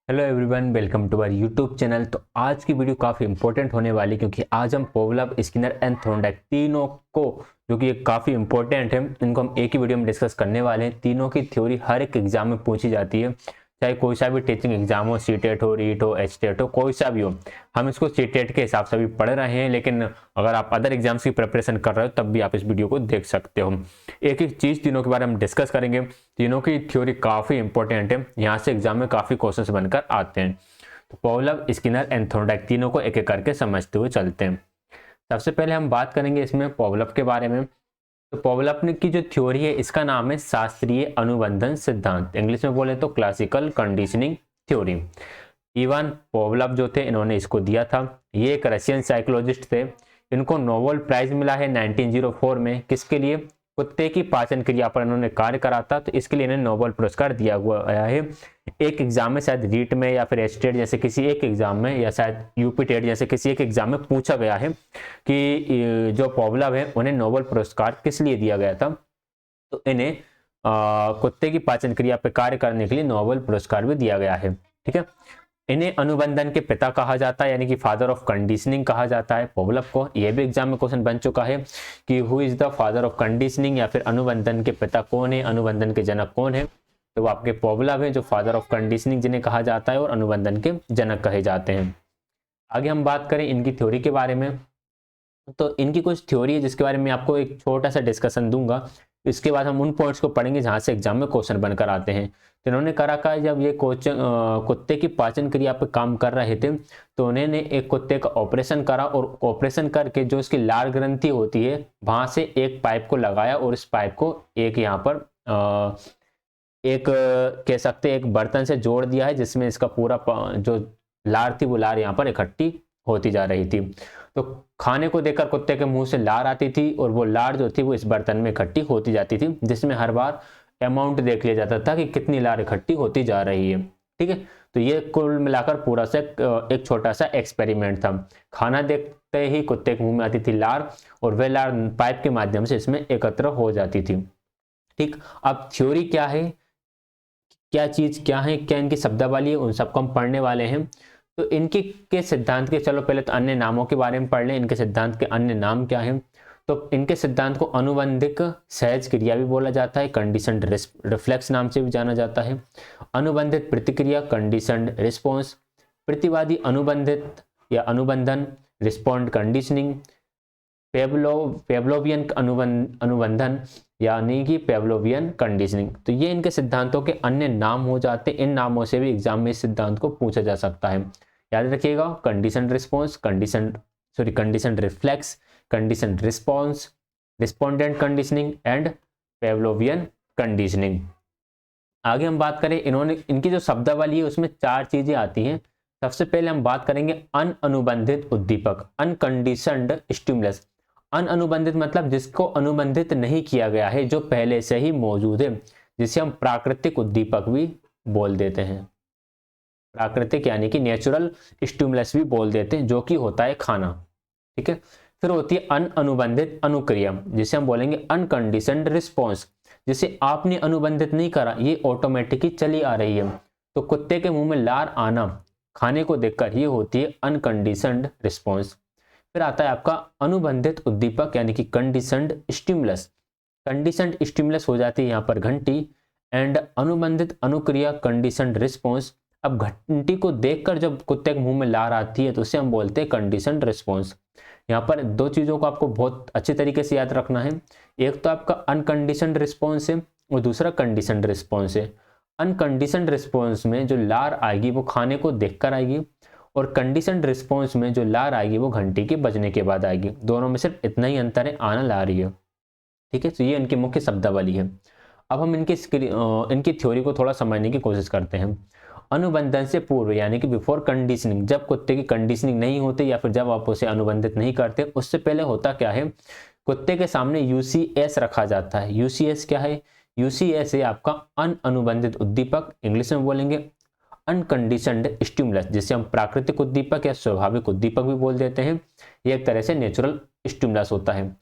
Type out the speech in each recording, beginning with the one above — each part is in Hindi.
Hello everyone, welcome to our YouTube channel. तो आज की वीडियो काफ़ी इंपॉर्टेंट होने वाली क्योंकि आज हम पावलोव, स्किनर एंड थॉर्नडाइक तीनों को, जो कि ये काफ़ी इंपॉर्टेंट है, इनको हम एक ही वीडियो में डिस्कस करने वाले हैं। तीनों की थ्योरी हर एक एग्जाम में पूछी जाती है, चाहे कोई सा भी टीचिंग एग्जाम हो, सीटेट हो, रीट हो, एचटेट हो, कोई सा भी हो। हम इसको सीटेट के हिसाब से भी पढ़ रहे हैं, लेकिन अगर आप अदर एग्जाम्स की प्रिपरेशन कर रहे हो तब भी आप इस वीडियो को देख सकते हो। एक एक चीज़ तीनों के बारे में डिस्कस करेंगे। तीनों की थ्योरी काफ़ी इंपॉर्टेंट है, यहाँ से एग्जाम में काफ़ी क्वेश्चन बनकर आते हैं। तो पावलोव, स्किनर एंड थॉर्नडाइक तीनों को एक एक करके समझते हुए चलते हैं। सबसे पहले हम बात करेंगे इसमें पावलोव के बारे में। तो पावलोव ने की जो थ्योरी है, इसका नाम है शास्त्रीय अनुबंधन सिद्धांत, इंग्लिश में बोले तो classical conditioning theory. Ivan Pavlov जो थे, इन्होंने इसको दिया था। ये एक रशियन साइकोलॉजिस्ट थे। इनको नोबेल प्राइज मिला है 1904 में। किसके लिए? कुत्ते की पाचन क्रिया पर इन्होंने कार्य करा था, तो इसके लिए इन्हें नोबेल पुरस्कार दिया गया है। एक एग्जाम में, शायद रीट में या फिर एचटेट जैसे किसी एक एग्जाम में, या शायद यूपी टेट जैसे किसी एक एग्जाम में पूछा गया है कि जो पावलोव है उन्हें नोबेल पुरस्कार किस लिए दिया गया था। तो इन्हें कुत्ते की पाचन क्रिया पर कार्य करने के लिए नोबेल पुरस्कार भी दिया गया है। ठीक है। इन्हें अनुबंधन के पिता कहा जाता है, यानी कि फादर ऑफ कंडीशनिंग कहा जाता है पावलोव को। यह भी एग्जाम में क्वेश्चन बन चुका है कि who is the father of conditioning, या फिर अनुबंधन के पिता कौन है, अनुबंधन के जनक कौन है। तो वो आपके पावलोव है, जो फादर ऑफ कंडीशनिंग जिन्हें कहा जाता है और अनुबंधन के जनक कहे जाते हैं। आगे हम बात करें इनकी थ्योरी के बारे में। तो इनकी कुछ थ्योरी है जिसके बारे में आपको एक छोटा सा डिस्कशन दूंगा। इसके बाद हम उन पॉइंट्स को पढ़ेंगे जहां से एग्जाम में क्वेश्चन बनकर आते हैं। तो इन्होंने करा का, जब ये कुत्ते की पाचन क्रिया पर काम कर रहे थे, तो उन्होंने एक कुत्ते का ऑपरेशन करा, और ऑपरेशन करके जो इसकी लार ग्रंथि होती है वहां से एक पाइप को लगाया, और इस पाइप को एक यहाँ पर एक कह सकते एक बर्तन से जोड़ दिया है, जिसमें इसका पूरा जो लार थी वो लार यहाँ पर इकट्ठी होती जा रही थी। तो खाने को देकर कुत्ते के मुंह से लार आती थी, और वो लार जो थी वो इस बर्तन में इकट्ठी होती जाती थी, जिसमें हर बार अमाउंट देख लिया जाता था कि कितनी लार इकट्ठी होती जा रही है। ठीक है। तो ये कुल मिलाकर पूरा से एक छोटा सा एक्सपेरिमेंट था। खाना देखते ही कुत्ते के मुंह में आती थी लार, और वह लार पाइप के माध्यम से इसमें एकत्र हो जाती थी। ठीक। अब थ्योरी क्या है, क्या चीज क्या है, क्या इनकी शब्दावली है, उन सबको हम पढ़ने वाले हैं। तो इनके के सिद्धांत के, चलो पहले तो अन्य नामों के बारे में पढ़ लें। इनके सिद्धांत के अन्य नाम क्या हैं? तो इनके सिद्धांत को अनुबंधिक सहज क्रिया भी बोला जाता है, कंडीशनड रिफ्लेक्स नाम से भी जाना जाता है। अनुबंधित प्रतिक्रिया, कंडीशनड रिस्पॉन्स। प्रतिवादी अनुबंधित या अनुबंधन, रिस्पॉन्ड कंडीशनिंग। पेवलोवियन अनुबंधन, यानी कि पेवलोवियन कंडीशनिंग। तो ये इनके सिद्धांतों के अन्य नाम हो जाते हैं। इन नामों से भी एग्जाम में इस सिद्धांत को पूछा जा सकता है। याद रखिएगा, condition response, condition reflex, condition response, respondent conditioning and Pavlovian conditioning. आगे हम बात करें, इनकी जो शब्दावली है उसमें चार चीजें आती हैं। सबसे पहले हम बात करेंगे अनअनुबंधित उद्दीपक, अनकंडीशनड स्टिमुलस। अनअनुबंधित मतलब जिसको अनुबंधित नहीं किया गया है, जो पहले से ही मौजूद है, जिसे हम प्राकृतिक उद्दीपक भी बोल देते हैं। प्राकृतिक यानी कि नेचुरल स्टिमुलस भी बोल देते हैं, जो कि होता है खाना। ठीक है। फिर होती है अनअनुबंधित अनुक्रिया, जिसे हम बोलेंगे अनकंडीशनड रिस्पॉन्स, जिसे आपने अनुबंधित नहीं करा, ये ऑटोमेटिकली चली आ रही है। तो कुत्ते के मुंह में लार आना खाने को देखकर, ये होती है अनकंडीशनड रिस्पॉन्स। फिर आता है आपका अनुबंधित उद्दीपक, यानी कि कंडीशनड स्टिमुलस। कंडीशनड स्टिमुलस हो जाती है यहाँ पर घंटी, एंड अनुबंधित अनुक्रिया कंडीशनड रिस्पॉन्स। अब घंटी को देखकर जब कुत्ते के मुंह में लार आती है, तो उसे हम बोलते हैं कंडीशनड रिस्पॉन्स। यहाँ पर दो चीजों को आपको बहुत अच्छी तरीके से याद रखना है। एक तो आपका अनकंडीशनड रिस्पॉन्स है, और दूसरा कंडीशनड रिस्पॉन्स है। अनकंडीशनड रिस्पॉन्स में जो लार आएगी वो खाने को देखकर आएगी, और कंडीशनड रिस्पॉन्स में जो लार आएगी वो घंटी के बजने के बाद आएगी। दोनों में सिर्फ इतना ही अंतर है, आना ला रही है। ठीक है। तो ये इनकी मुख्य शब्दावली है। अब हम इनकी थ्योरी को थोड़ा समझने की कोशिश करते हैं। अनुबंधन से पूर्व, यानी कि बिफोर कंडीशनिंग, जब कुत्ते की कंडीशनिंग नहीं होती, या फिर जब आप उसे अनुबंधित नहीं करते, उससे पहले होता क्या है, कुत्ते के सामने यूसीएस रखा जाता है। यूसीएस क्या है? यूसीएस है आपका अनअनुबंधित उद्दीपक, इंग्लिश में बोलेंगे अनकंडीशनड स्टिमुलस, जिसे हम प्राकृतिक उद्दीपक या स्वाभाविक उद्दीपक भी बोल देते हैं। ये एक तरह से नेचुरल स्टिमुलस होता है।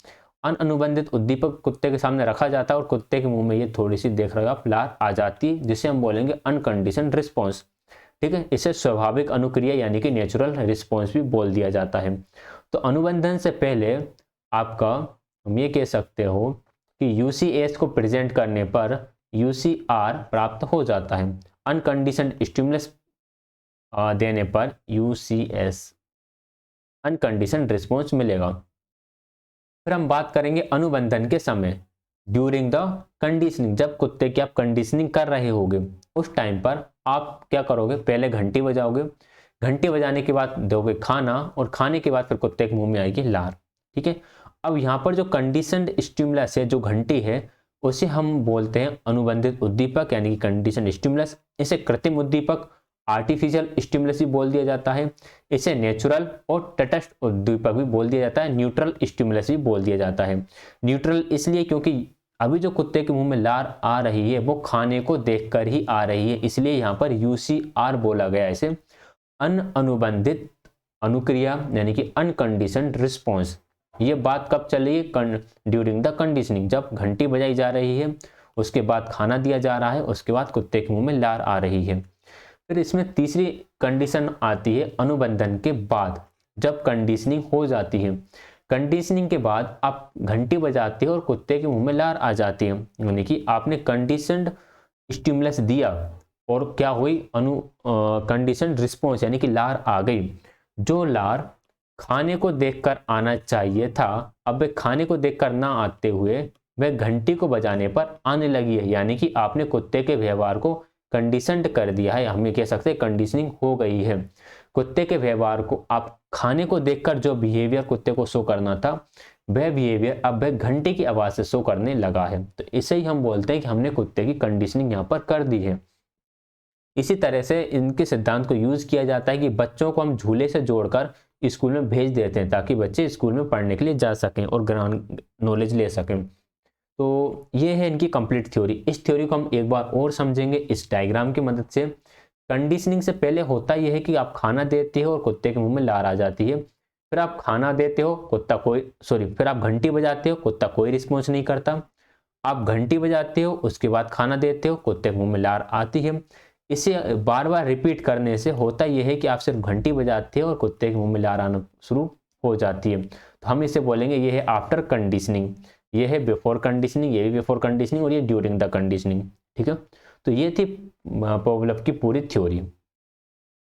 अनअनुबंधित उद्दीपक कुत्ते के सामने रखा जाता है, और कुत्ते के मुंह में ये थोड़ी सी देख रहे हो आप लार आ जाती है, जिसे हम बोलेंगे अनकंडीशनड रिस्पॉन्स। ठीक है, इसे स्वाभाविक अनुक्रिया यानी कि नेचुरल रिस्पॉन्स भी बोल दिया जाता है। तो अनुबंधन से पहले आपका हम ये कह सकते हो कि यूसीएस को प्रेजेंट करने पर यूसीआर प्राप्त हो जाता है। अनकंडीशनड स्टिमुलस देने पर यूसीएस अनकंडीशनड रिस्पॉन्स मिलेगा। फिर हम बात करेंगे अनुबंधन के समय, ड्यूरिंग द कंडीशनिंग, जब कुत्ते की आप कंडीशनिंग कर रहे होगे उस टाइम पर आप क्या करोगे, पहले घंटी बजाओगे, घंटी बजाने के बाद दोगे खाना, और खाने के बाद फिर कुत्ते के मुंह में आएगी लार। ठीक है, अब यहाँ पर जो कंडीशनड स्टिमुलस है, जो घंटी है, उसे हम बोलते हैं अनुबंधित उद्दीपक यानी कि कंडीशन स्टिमुलस। इसे कृत्रिम उद्दीपक आर्टिफिशियल स्टिमुलस भी बोल दिया जाता है। इसे नेचुरल और तटस्थ उद्दीपक भी बोल दिया जाता है। न्यूट्रल स्टिमुलस भी बोल दिया जाता है। न्यूट्रल इसलिए क्योंकि अभी जो कुत्ते के मुंह में लार आ रही है वो खाने को देखकर ही आ रही है, इसलिए यहाँ पर यूसीआर बोला गया। इसे अनुबंधित अनुक्रिया यानी कि अनकंडीशनड रिस्पॉन्स। ये बात कब चल रही है, ड्यूरिंग द कंडीशनिंग, जब घंटी बजाई जा रही है, उसके बाद खाना दिया जा रहा है, उसके बाद कुत्ते के मुंह में लार आ रही है। फिर इसमें तीसरी कंडीशन आती है अनुबंधन के बाद, जब कंडीशनिंग हो जाती है। कंडीशनिंग के बाद आप घंटी बजाते हो और कुत्ते के मुंह में लार आ जाती है, यानी कि आपने कंडीशनड स्टिमुलस दिया और क्या हुई, कंडीशनड रिस्पॉन्स यानी कि लार आ गई। जो लार खाने को देखकर आना चाहिए था, अब वह खाने को देखकर ना आते हुए वह घंटी को बजाने पर आने लगी है, यानी कि आपने कुत्ते के व्यवहार को कंडीशनड कर दिया है। हम ये कह सकते हैं कंडीशनिंग हो गई है। कुत्ते के व्यवहार को आप खाने को देखकर जो बिहेवियर कुत्ते को शो करना था, वह बिहेवियर अब वह घंटे की आवाज से शो करने लगा है। तो इसे ही हम बोलते हैं कि हमने कुत्ते की कंडीशनिंग यहाँ पर कर दी है। इसी तरह से इनके सिद्धांत को यूज किया जाता है कि बच्चों को हम झूले से जोड़कर स्कूल में भेज देते हैं ताकि बच्चे स्कूल में पढ़ने के लिए जा सकें और ग्राउंड नॉलेज ले सकें। तो ये है इनकी कंप्लीट थ्योरी। इस थ्योरी को हम एक बार और समझेंगे इस डायग्राम की मदद से। कंडीशनिंग से पहले होता यह है कि आप खाना देते हो और कुत्ते के मुंह में लार आ जाती है। फिर आप खाना देते हो, फिर आप घंटी बजाते हो, कुत्ता कोई रिस्पॉन्स नहीं करता। आप घंटी बजाते हो, उसके बाद खाना देते हो, कुत्ते के मुंह में लार आती है। इसे बार बार रिपीट करने से होता यह है कि आप सिर्फ घंटी बजाते हो और कुत्ते के मुंह में लार आना शुरू हो जाती है। तो हम इसे बोलेंगे ये है आफ्टर कंडीशनिंग, ये है बिफोर कंडीशनिंग, ये भी बिफोर कंडीशनिंग, और ये ड्यूरिंग द कंडीशनिंग। ठीक है, तो ये थी पावलोव की पूरी थ्योरी।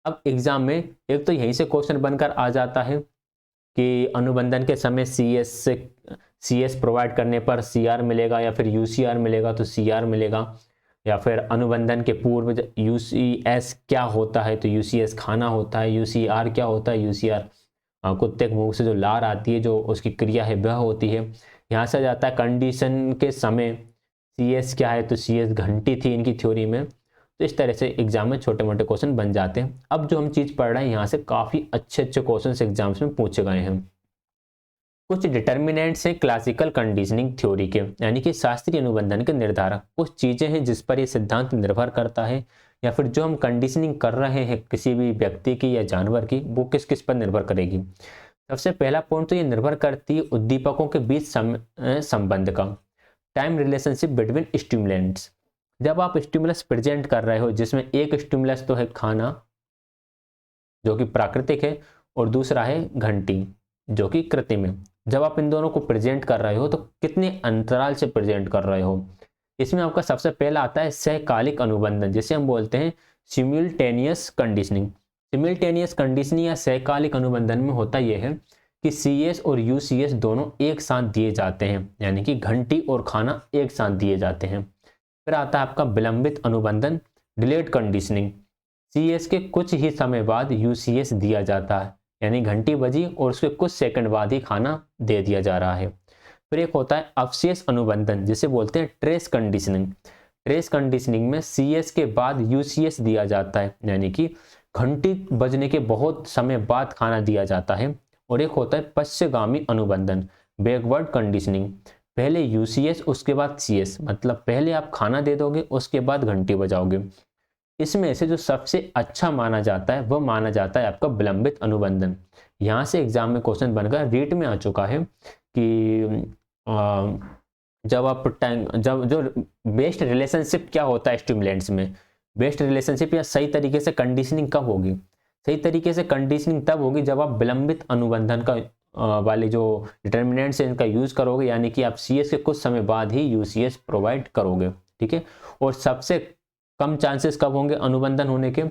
अब एग्जाम में एक तो यहीं से क्वेश्चन बनकर आ जाता है कि अनुबंधन के समय सीएस प्रोवाइड करने पर सीआर मिलेगा या फिर यूसीआर मिलेगा, तो सीआर मिलेगा। या फिर अनुबंधन के पूर्व यूसीएस क्या होता है, तो यूसीएस खाना होता है। यूसीआर क्या होता है, यूसीआर कुत्ते के मुंह से जो लार आती है, जो उसकी क्रिया है वह होती है। यहाँ से जाता है कंडीशन के समय सीएस क्या है, तो सीएस घंटी थी इनकी थ्योरी में। तो इस तरह से एग्जाम में छोटे मोटे क्वेश्चन बन जाते हैं। अब जो हम चीज़ पढ़ रहे हैं यहाँ से काफ़ी अच्छे अच्छे क्वेश्चन एग्जाम्स में पूछे गए हैं। कुछ डिटर्मिनेंट्स हैं क्लासिकल कंडीशनिंग थ्योरी के, यानी कि शास्त्रीय अनुबंधन के निर्धारक। कुछ चीज़ें हैं जिस पर यह सिद्धांत निर्भर करता है, या फिर जो हम कंडीशनिंग कर रहे हैं किसी भी व्यक्ति की या जानवर की, वो किस किस पर निर्भर करेगी। सबसे पहला पॉइंट तो ये निर्भर करती है उद्दीपकों के बीच संबंध का, टाइम रिलेशनशिप बिटवीन स्टिमुलेंट्स। जब आप स्टिमुलस प्रेजेंट कर रहे हो जिसमें एक स्टिमुलस तो है खाना जो कि प्राकृतिक है, और दूसरा है घंटी जो कि कृत्रिम है। जब आप इन दोनों को प्रेजेंट कर रहे हो तो कितने अंतराल से प्रेजेंट कर रहे हो, इसमें आपका सबसे पहला आता है सहकालिक अनुबंधन, जिसे हम बोलते हैं सिम्युलटेनियस कंडीशनिंग। सिम्युलटेनियस कंडीशनिंग या सहकालिक अनुबंधन में होता यह है कि सीएस और यूसीएस दोनों एक साथ दिए जाते हैं, यानी कि घंटी और खाना एक साथ दिए जाते हैं। फिर आता है आपका विलंबित अनुबंधन, डिलेड कंडीशनिंग। सीएस के कुछ ही समय बाद यूसीएस दिया जाता है, यानी घंटी बजी और उसके कुछ सेकंड बाद ही खाना दे दिया जा रहा है। फिर एक होता है अवशेष अनुबंधन, जिसे बोलते हैं ट्रेस कंडीशनिंग। ट्रेस कंडीशनिंग में सीएस के बाद यूसीएस दिया जाता है, यानी कि घंटी बजने के बहुत समय बाद खाना दिया जाता है। और एक होता है पश्चगामी अनुबंधन, बैकवर्ड कंडीशनिंग। पहले यूसीएस उसके बाद सीएस, मतलब पहले आप खाना दे दोगे उसके बाद घंटी बजाओगे। इसमें से जो सबसे अच्छा माना जाता है वह माना जाता है आपका विलंबित अनुबंधन। यहाँ से एग्जाम में क्वेश्चन बनकर रीट में आ चुका है कि जब जो बेस्ट रिलेशनशिप क्या होता है स्टिमुलेंट्स में, बेस्ट रिलेशनशिप या सही तरीके से कंडीशनिंग कब होगी? सही तरीके से कंडीशनिंग तब होगी जब आप विलंबित अनुबंधन का वाले जो डिटर्मिनेंट्स हैं इनका यूज करोगे, यानी कि आप CS के कुछ समय बाद ही UCS प्रोवाइड करोगे। ठीक है, और सबसे कम चांसेस कब होंगे अनुबंधन होने के?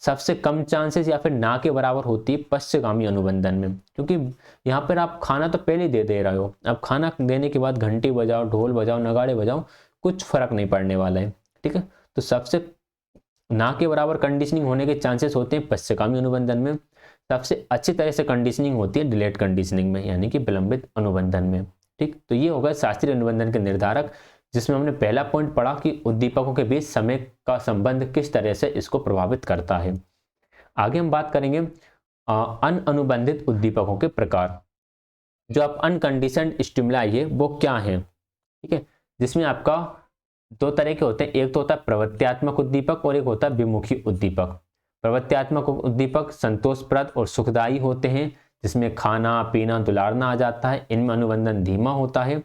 सबसे कम चांसेस या फिर ना के बराबर होती है पश्चगामी अनुबंधन में, क्योंकि यहाँ पर आप खाना तो पहले ही दे रहे हो, अब खाना देने के बाद घंटी बजाओ, ढोल बजाओ, नगाड़े बजाओ, कुछ फर्क नहीं पड़ने वाला है। ठीक है, तो सबसे ना के बराबर कंडीशनिंग होने के चांसेस होते हैं पश्चगामी अनुबंधन में। सबसे अच्छी तरह से कंडीशनिंग होती है डिलेड कंडीशनिंग में, यानी कि विलंबित अनुबंधन में। ठीक, तो ये होगा शास्त्रीय अनुबंधन के निर्धारक, जिसमें हमने पहला पॉइंट पढ़ा कि उद्दीपकों के बीच समय का संबंध किस तरह से इसको प्रभावित करता है। आगे हम बात करेंगे अनअनुबंधित उद्दीपकों के प्रकार। जो आप अनकंडीशनड स्टिमुलाई है वो क्या है? ठीक है, जिसमें आपका दो तरह के होते हैं, एक तो होता है प्रवृत्त्यात्मक उद्दीपक और एक होता है विमुखी उद्दीपक। प्रवृत्त्यात्मक उद्दीपक संतोषप्रद और सुखदायी होते हैं, जिसमें खाना पीना दुलारना आ जाता है, इनमें अनुबंधन धीमा होता है।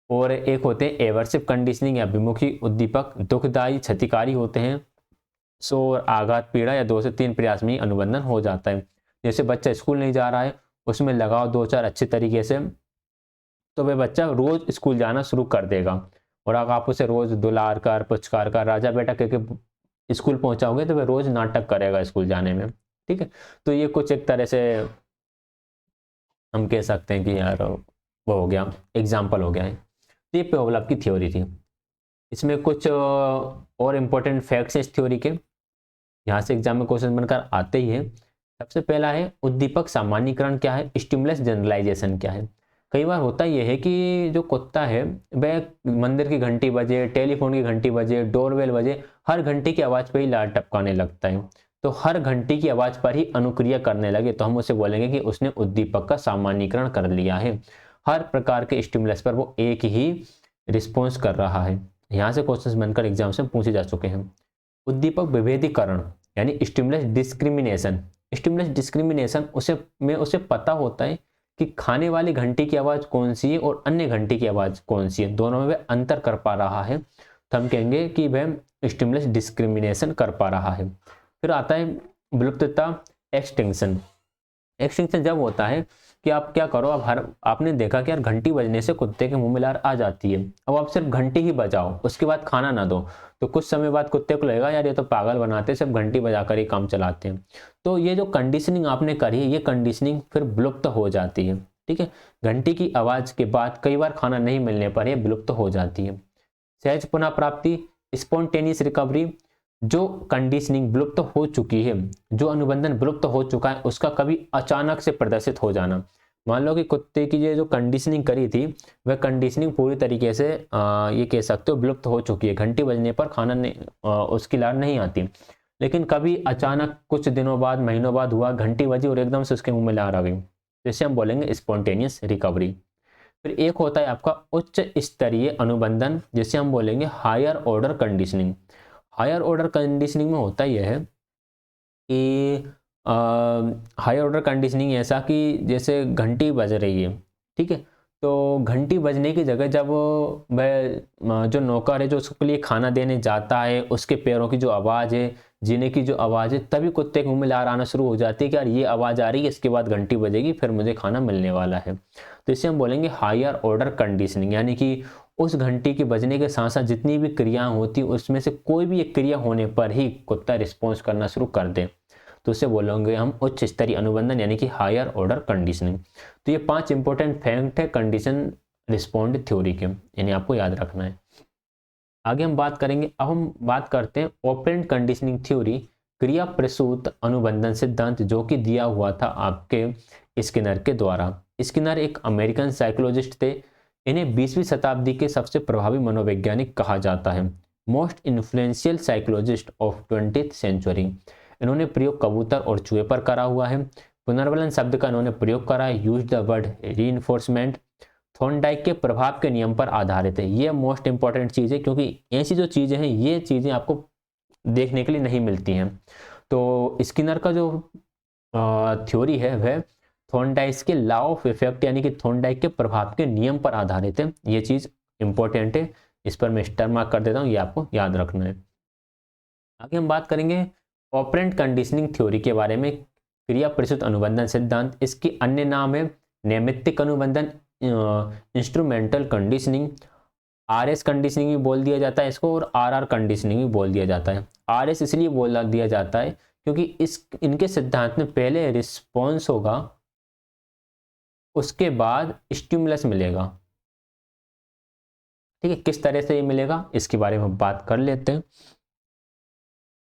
और एक होते हैं एवर्सिव कंडीशनिंग या विमुखी उद्दीपक, दुखदायी क्षतिकारी होते हैं, शोर आघात पीड़ा या 2 से 3 प्रयास में ही अनुबंधन हो जाता है। जैसे बच्चा स्कूल नहीं जा रहा है, उसमें लगाओ 2-4 अच्छे तरीके से, तो वह बच्चा रोज स्कूल जाना शुरू कर देगा। और अगर आप उसे रोज दुलार कर पुचकार कर राजा बेटा कह के स्कूल पहुंचाओगे तो वह रोज नाटक करेगा स्कूल जाने में। ठीक है, तो ये कुछ एक तरह से हम कह सकते हैं कि यार वो हो गया, एग्जाम्पल हो गया है। तो ये पावलोव की थ्योरी थी। इसमें कुछ और इम्पोर्टेंट फैक्ट्स हैं इस थ्योरी के, यहाँ से एग्जाम में क्वेश्चन बनकर आते ही है। सबसे पहला है उद्दीपक सामान्यीकरण क्या है, स्टिमुलस जनरलाइजेशन क्या है। कई बार होता यह है कि जो कुत्ता है वह मंदिर की घंटी बजे, टेलीफोन की घंटी बजे, डोरबेल बजे, हर घंटी की आवाज़ पर ही लार टपकाने लगता है। तो हर घंटी की आवाज़ पर ही अनुक्रिया करने लगे तो हम उसे बोलेंगे कि उसने उद्दीपक का सामान्यीकरण कर लिया है। हर प्रकार के स्टिमुलस पर वो एक ही रिस्पॉन्स कर रहा है। यहाँ से क्वेश्चन बनकर एग्जाम से पूछे जा चुके हैं। उद्दीपक विभेदीकरण यानी स्टिमुलस डिस्क्रिमिनेशन। स्टिमुलस डिस्क्रिमिनेशन उसे पता होता है कि खाने वाली घंटी की आवाज़ कौन सी है और अन्य घंटी की आवाज़ कौन सी है, दोनों में वह अंतर कर पा रहा है, तो हम कहेंगे कि वह स्टिमुलस डिस्क्रिमिनेशन कर पा रहा है। फिर आता है विलुप्तता एक्सटिंक्शन। एक्सटिंक्शन जब होता है कि आप क्या करो, अब आपने देखा कि यार घंटी बजने से कुत्ते के मुंह में लार आ जाती है, अब आप सिर्फ घंटी ही बजाओ उसके बाद खाना ना दो, तो कुछ समय बाद कुत्ते को लगेगा यार ये तो पागल बनाते हैं, सिर्फ घंटी बजाकर ही काम चलाते हैं। तो ये जो कंडीशनिंग आपने करी है ये कंडीशनिंग फिर विलुप्त हो जाती है। ठीक है, घंटी की आवाज़ के बाद कई बार खाना नहीं मिलने पर यह विलुप्त हो जाती है। सहज पुनः प्राप्ति स्पॉन्टेनियस रिकवरी, जो कंडीशनिंग विलुप्त हो चुकी है, जो अनुबंधन विलुप्त हो चुका है, उसका कभी अचानक से प्रदर्शित हो जाना। मान लो कि कुत्ते की ये जो कंडीशनिंग करी थी वह कंडीशनिंग पूरी तरीके से ये कह सकते हो विलुप्त हो चुकी है, घंटी बजने पर खाना उसकी लार नहीं आती, लेकिन कभी अचानक कुछ दिनों बाद महीनों बाद हुआ, घंटी बजी और एकदम से उसके मुंह में लार आ गई, जिसे हम बोलेंगे स्पॉन्टेनियस रिकवरी। फिर एक होता है आपका उच्च स्तरीय अनुबंधन, जिसे हम बोलेंगे higher order conditioning. Higher order conditioning में होता यह है कि हायर ऑर्डर कंडीशनिंग ऐसा कि जैसे घंटी बज रही है, ठीक है, तो घंटी बजने की जगह जब वह जो नौकर है जो उसके लिए खाना देने जाता है उसके पैरों की जो आवाज़ है, जीने की जो आवाज़ है, तभी कुत्ते के मुंह में लार आना शुरू हो जाती है कि यार ये आवाज़ आ रही है, इसके बाद घंटी बजेगी फिर मुझे खाना मिलने वाला है। तो इसे हम बोलेंगे हायर ऑर्डर कंडीशनिंग, यानी कि उस घंटी के बजने के साथ साथ जितनी भी क्रियाएं होती उसमें से कोई भी एक क्रिया होने पर ही कुत्ता रिस्पॉन्स करना शुरू कर दे, तो उसे बोलेंगे हम उच्च स्तरीय अनुबंधन यानी कि हायर ऑर्डर कंडीशनिंग। तो ये 5 इंपॉर्टेंट फैक्ट है कंडीशन रिस्पॉन्ड थ्योरी के, यानी आपको याद रखना है। आगे हम बात करेंगे, अब हम बात करते हैं ऑपरेंट कंडीशनिंग थ्योरी, क्रिया प्रसूत अनुबंधन सिद्धांत, जो कि दिया हुआ था आपके स्किनर के द्वारा। स्किनर एक अमेरिकन साइकोलॉजिस्ट थे, इन्हें 20वीं शताब्दी के सबसे प्रभावी मनोवैज्ञानिक कहा जाता है, most influential psychologist of 20th century. इन्होंने प्रयोग कबूतर और चूहे पर करा हुआ है। पुनर्बलन शब्द का इन्होंने प्रयोग करा है, use the word reinforcement. Thorndike के प्रभाव के नियम पर आधारित है, ये मोस्ट इंपॉर्टेंट चीज़ है क्योंकि ऐसी जो चीज़ें हैं ये चीज़ें आपको देखने के लिए नहीं मिलती हैं। तो स्किनर का जो थ्योरी है वह थॉर्नडाइक के लॉ ऑफ इफेक्ट यानी कि थॉर्नडाइक के प्रभाव के नियम पर आधारित है। ये चीज़ इंपॉर्टेंट है, इस पर मैं स्टार मार्क कर देता हूँ, ये आपको याद रखना है। आगे हम बात करेंगे ऑपरेंट कंडीशनिंग थ्योरी के बारे में, क्रिया प्रसूत अनुबंधन सिद्धांत। इसकी अन्य नाम है नैमित्तिक अनुबंधन, इंस्ट्रूमेंटल कंडीशनिंग, आरएस कंडीशनिंग भी बोल दिया जाता है इसको, और आरआर कंडीशनिंग भी बोल दिया जाता है। आरएस इसलिए बोल दिया जाता है क्योंकि इनके सिद्धांत में पहले रिस्पॉन्स होगा, उसके बाद स्टिमुलस मिलेगा। ठीक है, किस तरह से ये मिलेगा इसके बारे में बात कर लेते हैं।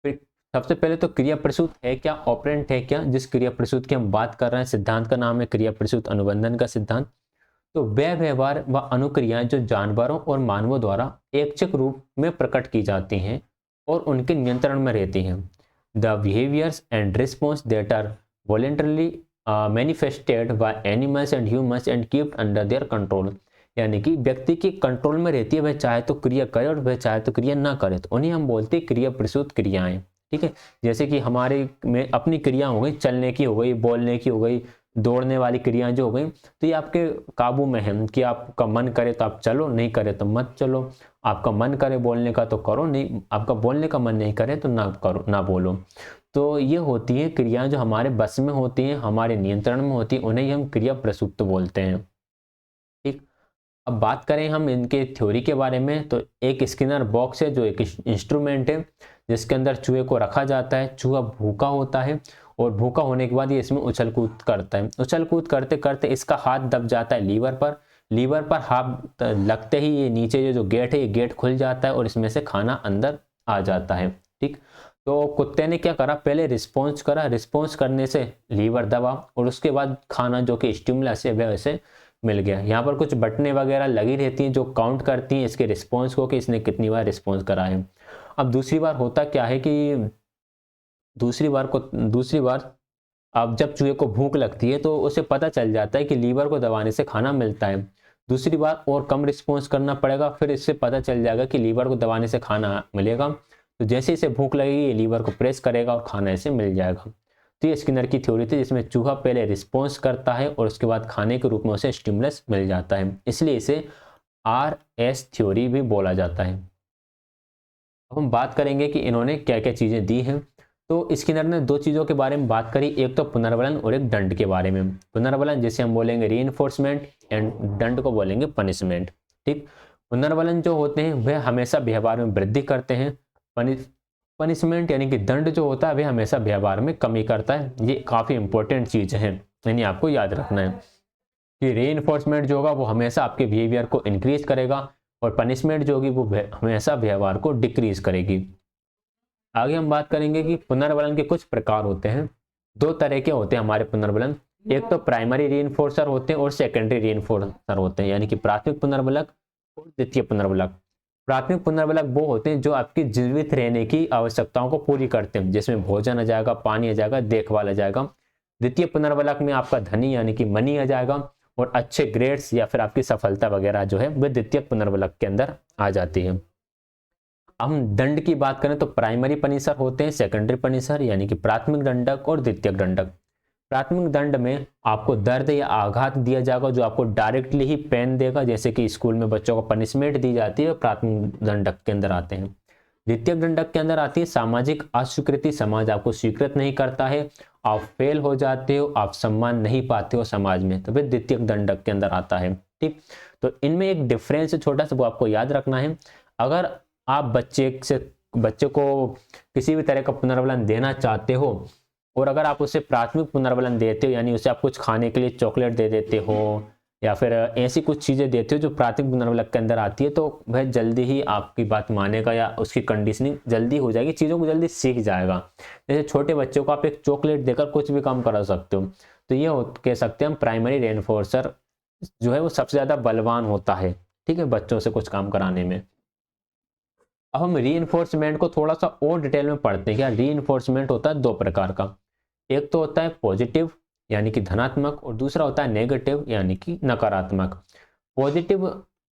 फिर सबसे पहले तो क्रिया प्रसूत है क्या, ऑपरेंट है क्या। जिस क्रिया प्रसूत की हम बात कर रहे हैं सिद्धांत का नाम है क्रिया प्रसूत अनुबंधन का सिद्धांत। तो वे व्यवहार व अनुक्रियाएं जो जानवरों और मानवों द्वारा ऐच्छिक रूप में प्रकट की जाती हैं और उनके नियंत्रण में रहती हैं। The behaviours and response that are voluntarily manifested by animals and humans and keeped under their control, यानी कि व्यक्ति के कंट्रोल में रहती है, वह चाहे तो क्रिया करे और वह चाहे तो क्रिया ना करे, तो उन्हें हम बोलते हैं क्रिया प्रसूत क्रियाएं। ठीक है, जैसे कि हमारे में अपनी क्रिया हो गई, चलने की हो गई, बोलने की हो गई, दौड़ने वाली क्रियाएं जो हो गई, तो ये आपके काबू में है कि आपका मन करे तो आप चलो, नहीं करे तो मत चलो। आपका मन करे बोलने का तो करो, नहीं आपका बोलने का मन नहीं करे तो ना करो, ना बोलो। तो ये होती है क्रियाएं जो हमारे बस में होती हैं, हमारे नियंत्रण में होती है, उन्हें ही हम क्रिया प्रसूत बोलते हैं। ठीक, अब बात करें हम इनके थ्योरी के बारे में, तो एक स्किनर बॉक्स है जो एक इंस्ट्रूमेंट है जिसके अंदर चूहे को रखा जाता है। चूहा भूखा होता है और भूखा होने के बाद ये इसमें उछल कूद करता है। उछल कूद करते करते इसका हाथ दब जाता है लीवर पर। लीवर पर हाथ लगते ही ये नीचे जो गेट है, ये गेट खुल जाता है और इसमें से खाना अंदर आ जाता है। ठीक, तो कुत्ते ने क्या करा, पहले रिस्पॉन्स करा, रिस्पॉन्स करने से लीवर दबा और उसके बाद खाना जो कि स्टिमुलस है वह उसे मिल गया। यहाँ पर कुछ बटनें वगैरह लगी रहती हैं जो काउंट करती हैं इसके रिस्पॉन्स को कि इसने कितनी बार रिस्पॉन्स करा है। अब दूसरी बार होता क्या है कि दूसरी बार अब जब चूहे को भूख लगती है तो उसे पता चल जाता है कि लीवर को दबाने से खाना मिलता है। दूसरी बार और कम रिस्पॉन्स करना पड़ेगा, फिर इससे पता चल जाएगा कि लीवर को दबाने से खाना मिलेगा। तो जैसे इसे भूख लगेगी ये लीवर को प्रेस करेगा और खाना इसे मिल जाएगा। तो ये स्किनर की थ्योरी थी जिसमें चूहा पहले रिस्पॉन्स करता है और उसके बाद खाने के रूप में उसे स्टिमुलस मिल जाता है, इसलिए इसे आरएस थ्योरी भी बोला जाता है। अब हम बात करेंगे कि इन्होंने क्या क्या चीजें दी हैं। तो स्किनर ने दो चीजों के बारे में बात करी, एक तो पुनर्बलन और एक दंड के बारे में। पुनर्बलन जिसे हम बोलेंगे रीइंफोर्समेंट एंड दंड को बोलेंगे पनिशमेंट। ठीक, पुनर्बलन जो होते हैं वह हमेशा व्यवहार में वृद्धि करते हैं। पनिशमेंट यानी कि दंड जो होता है वह हमेशा व्यवहार में कमी करता है। ये काफी इंपॉर्टेंट चीज है, यानी आपको याद रखना है कि रीइंफोर्समेंट जो होगा वो हमेशा आपके बिहेवियर को इंक्रीज करेगा और पनिशमेंट जो होगी वो हमेशा व्यवहार को डिक्रीज करेगी। आगे हम बात करेंगे कि पुनर्बलन के कुछ प्रकार होते हैं। दो तरह के होते हैं हमारे पुनर्बलन, एक तो प्राइमरी रीइंफोर्सर होते हैं और सेकेंडरी रीइंफोर्सर होते हैं, यानी कि प्राथमिक पुनर्बलक और द्वितीय पुनर्बलक। प्राथमिक पुनर्बलक वो होते हैं जो आपकी जीवित रहने की आवश्यकताओं को पूरी करते हैं, जिसमें भोजन आ जाएगा, पानी आ जाएगा, देखभाल आ जाएगा। द्वितीय पुनर्बलक में आपका धनी यानी कि मनी आ जाएगा और अच्छे ग्रेड्स या फिर आपकी सफलता वगैरह जो है वह द्वितीय पुनर्बलक के अंदर आ जाती है। हम दंड की बात करें तो प्राइमरी पनिशर होते हैं, सेकेंडरी पनिशर यानी कि प्राथमिक दंडक और द्वितीयक दंडक। प्राथमिक दंड में आपको दर्द या आघात दिया जाएगा जो आपको डायरेक्टली ही पेन देगा, जैसे कि स्कूल में बच्चों को पनिशमेंट दी जाती है, प्राथमिक दंडक के अंदर आते हैं। द्वितीयक दंडक के अंदर आती है सामाजिक अस्वीकृति, समाज आपको स्वीकृत नहीं करता है, आप फेल हो जाते हो, आप सम्मान नहीं पाते हो समाज में, तो फिर द्वितीयक दंडक के अंदर आता है। ठीक, तो इनमें एक डिफरेंस है छोटा सा, वो आपको याद रखना है। अगर आप बच्चे को किसी भी तरह का पुनर्बलन देना चाहते हो और अगर आप उसे प्राथमिक पुनर्बलन देते हो, यानी उसे आप कुछ खाने के लिए चॉकलेट दे देते हो या फिर ऐसी कुछ चीज़ें देते हो जो प्राथमिक पुनर्बलक के अंदर आती है, तो वह जल्दी ही आपकी बात मानेगा या उसकी कंडीशनिंग जल्दी हो जाएगी, चीज़ों को जल्दी सीख जाएगा। जैसे छोटे बच्चों को आप एक चॉकलेट देकर कुछ भी काम करा सकते हो, तो ये कह सकते हैं हम प्राइमरी रेनफोर्सर जो है वो सबसे ज़्यादा बलवान होता है, ठीक है, बच्चों से कुछ काम कराने में। अब हम रीइंफोर्समेंट को थोड़ा सा और डिटेल में पढ़ते हैं। क्या रीइंफोर्समेंट होता है दो प्रकार का, एक तो होता है पॉजिटिव यानी कि धनात्मक और दूसरा होता है नेगेटिव यानी कि नकारात्मक। पॉजिटिव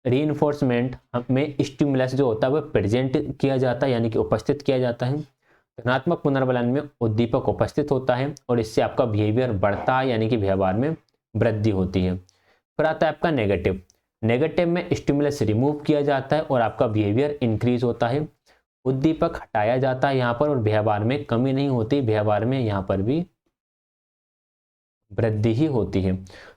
रीइंफोर्समेंट में स्टिमुलस जो होता है वह प्रेजेंट किया जाता है यानी कि उपस्थित किया जाता है। धनात्मक पुनर्बलन में उद्दीपक उपस्थित होता है और इससे आपका बिहेवियर बढ़ता है यानी कि व्यवहार में वृद्धि होती है। फिर आता है आपका नेगेटिव। नेगेटिव में स्टिमुलस रिमूव किया जाता है और आपका बिहेवियर इंक्रीज होता है। उद्दीपक हटाया जाता है यहाँ पर और व्यवहार में कमी नहीं होती, व्यवहार में यहाँ पर भी वृद्धि ही होती है।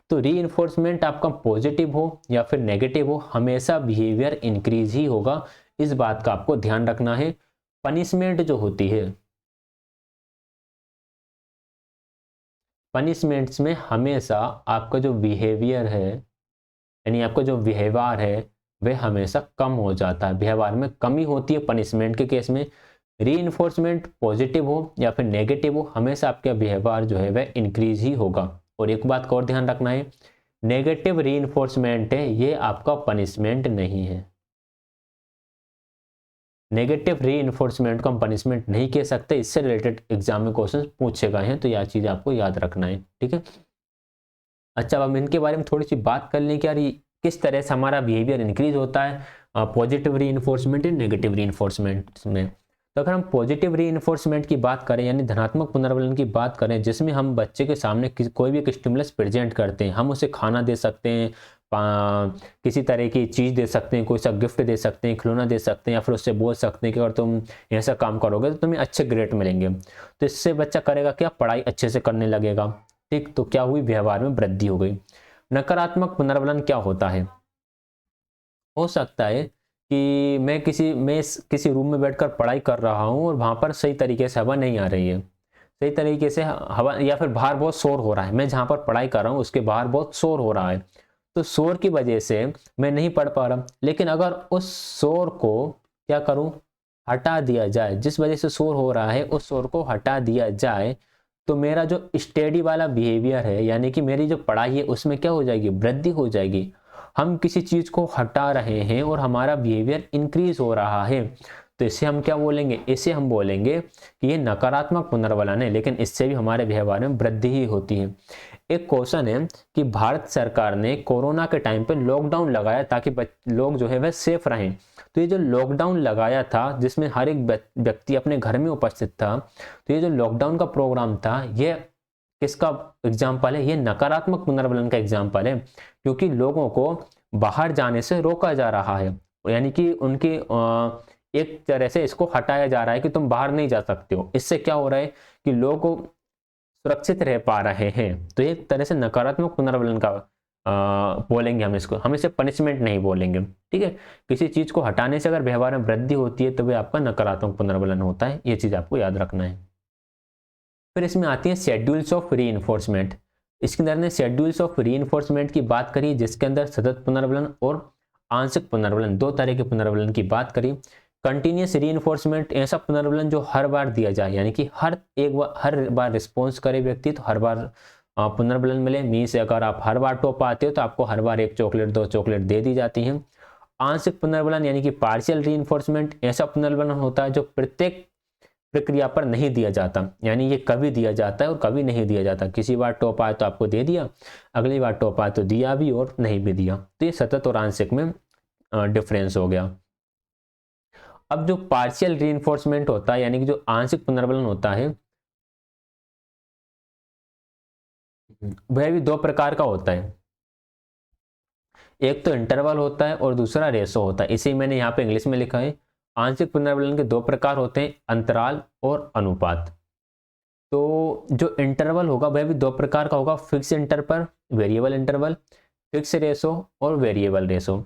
तो रीइंफोर्समेंट आपका पॉजिटिव हो या फिर नेगेटिव हो, हमेशा बिहेवियर इंक्रीज ही होगा, इस बात का आपको ध्यान रखना है। पनिशमेंट जो होती है, पनिशमेंट्स में हमेशा आपका जो बिहेवियर है यानी आपका जो व्यवहार है वह हमेशा कम हो जाता है, व्यवहार में कमी होती है पनिशमेंट के केस में। रीइंफोर्समेंट पॉजिटिव हो या फिर नेगेटिव हो, हमेशा आपका व्यवहार जो है वह इंक्रीज ही होगा। और एक बात का और ध्यान रखना है, नेगेटिव रीइंफोर्समेंट है, ये आपका पनिशमेंट नहीं है। नेगेटिव रीइंफोर्समेंट को हम पनिशमेंट नहीं कह सकते, इससे रिलेटेड एग्जाम में क्वेश्चन पूछे गए हैं, तो यह चीज आपको याद रखना है, ठीक है। अच्छा, अब हम इनके बारे में थोड़ी सी बात कर लें कि यार किस तरह से हमारा बिहेवियर इंक्रीज होता है पॉजिटिव रीइंफोर्समेंट या नेगेटिव रीइंफोर्समेंट में। तो अगर हम पॉजिटिव रीइंफोर्समेंट की बात करें यानी धनात्मक पुनर्वलन की बात करें, जिसमें हम बच्चे के सामने कोई भी एक स्टिमुलस प्रेजेंट करते हैं, हम उसे खाना दे सकते हैं, किसी तरह की चीज़ दे सकते हैं, कोई सा गिफ्ट दे सकते हैं, खिलौना दे सकते हैं, या फिर उससे बोल सकते हैं कि अगर तुम ऐसा काम करोगे तो तुम्हें अच्छे ग्रेड मिलेंगे। तो इससे बच्चा करेगा क्या, पढ़ाई अच्छे से करने लगेगा, ठीक। तो क्या हुई, व्यवहार में वृद्धि हो गई। नकारात्मक पुनर्वलन क्या होता है, हो सकता है कि मैं किसी रूम में बैठकर पढ़ाई कर रहा हूँ और वहाँ पर सही तरीके से हवा नहीं आ रही है, सही तरीके से हवा, या फिर बाहर बहुत शोर हो रहा है, मैं जहाँ पर पढ़ाई कर रहा हूँ उसके बाहर बहुत शोर हो रहा है, तो शोर की वजह से मैं नहीं पढ़ पा रहा। लेकिन अगर उस शोर को क्या करूँ, हटा दिया जाए, जिस वजह से शोर हो रहा है उस शोर को हटा दिया जाए, तो मेरा जो स्टडी वाला बिहेवियर है यानी कि मेरी जो पढ़ाई है उसमें क्या हो जाएगी, वृद्धि हो जाएगी। हम किसी चीज को हटा रहे हैं और हमारा बिहेवियर इंक्रीज हो रहा है, तो इसे हम क्या बोलेंगे, इसे हम बोलेंगे कि ये नकारात्मक पुनर्वलन है, लेकिन इससे भी हमारे व्यवहार में वृद्धि ही होती है। एक क्वेश्चन है कि भारत सरकार ने कोरोना के टाइम पे लॉकडाउन लगाया ताकि लोग जो है वह सेफ रहें। तो ये जो लॉकडाउन लगाया था जिसमें हर एक व्यक्ति अपने घर में उपस्थित था, तो ये जो लॉकडाउन का प्रोग्राम था ये किसका एग्जाम्पल है, ये नकारात्मक पुनर्वलन का एग्जाम्पल है, क्योंकि लोगों को बाहर जाने से रोका जा रहा है, यानी कि उनकी एक तरह से इसको हटाया जा रहा है कि तुम बाहर नहीं जा सकते हो। इससे क्या हो रहा है कि लोग सुरक्षित रह पा रहे हैं। तो एक तरह से नकारात्मक पुनर्वलन का बोलेंगे हम इसको, हम इसे पनिशमेंट नहीं बोलेंगे, ठीक है। किसी चीज को हटाने से अगर व्यवहार में वृद्धि होती है तो वह आपका नकारात्मक पुनर्वलन होता है, ये चीज आपको याद रखना है। फिर इसमें आती है शेड्यूल्स ऑफ रीइंफोर्समेंट। इसके अंदर ने शेड्यूल्स ऑफ रीइंफोर्समेंट की बात करी, जिसके अंदर सतत पुनर्वलन और आंशिक पुनर्वलन, दो तरह के पुनर्वलन की बात करी। कंटिन्यूस रीइंफोर्समेंट, ऐसा पुनर्वलन जो हर बार दिया जाए, यानी कि हर बार रिस्पॉन्स करे व्यक्ति तो हर बार पुनर्वलन मिले। मीन्स अगर आप हर बार टॉप आते हो तो आपको हर बार एक चॉकलेट दो चॉकलेट दे दी जाती हैं। आंशिक पुनर्वलन यानी कि पार्शियल रीइंफोर्समेंट, ऐसा पुनर्वलन होता है जो प्रत्येक प्रक्रिया पर नहीं दिया जाता, यानी ये कभी दिया जाता है और कभी नहीं दिया जाता। किसी बार टॉप आए तो आपको दे दिया, अगली बार टॉप आए तो दिया भी और नहीं भी दिया। तो ये सतत और आंशिक में डिफरेंस हो गया। अब जो पार्शियल रीइंफोर्समेंट होता है यानी कि जो आंशिक पुनर्वलन होता है, वह भी दो प्रकार का होता है। एक तो इंटरवल होता है और दूसरा रेशो होता है। इसे मैंने यहाँ पे इंग्लिश में लिखा है। आंशिक पुनर्वलन के दो प्रकार होते हैं, अंतराल और अनुपात। तो जो इंटरवल होगा वह भी दो प्रकार का होगा, fix interval, variable interval, fix ratio और वेरिएबल रेशो।